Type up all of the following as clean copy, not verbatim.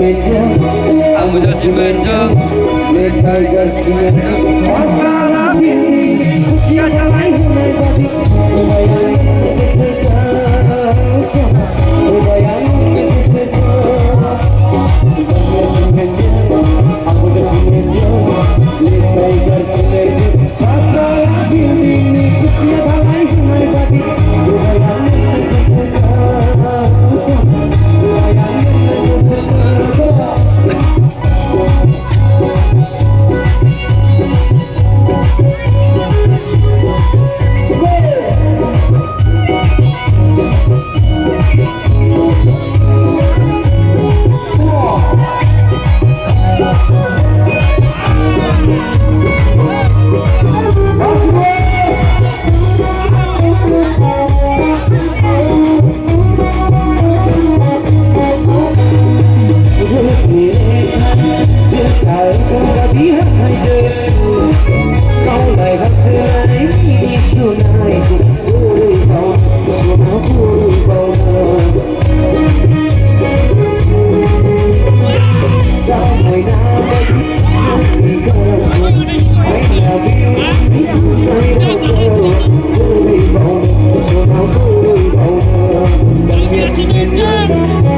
Ambuja Cimento, Red Tiger Cimento. Masalah ini tiada lain daripada bayang sesuatu, bayang sesuatu. Ambuja Cimento, Red Tiger Cimento. Masalah ini tiada lain daripada bayang sesuatu, bayang sesuatu.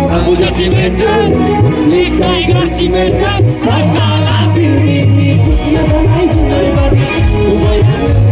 Ambuja Cimento, Red Tiger Cimento. Masalah ini tiada lain daripada bayang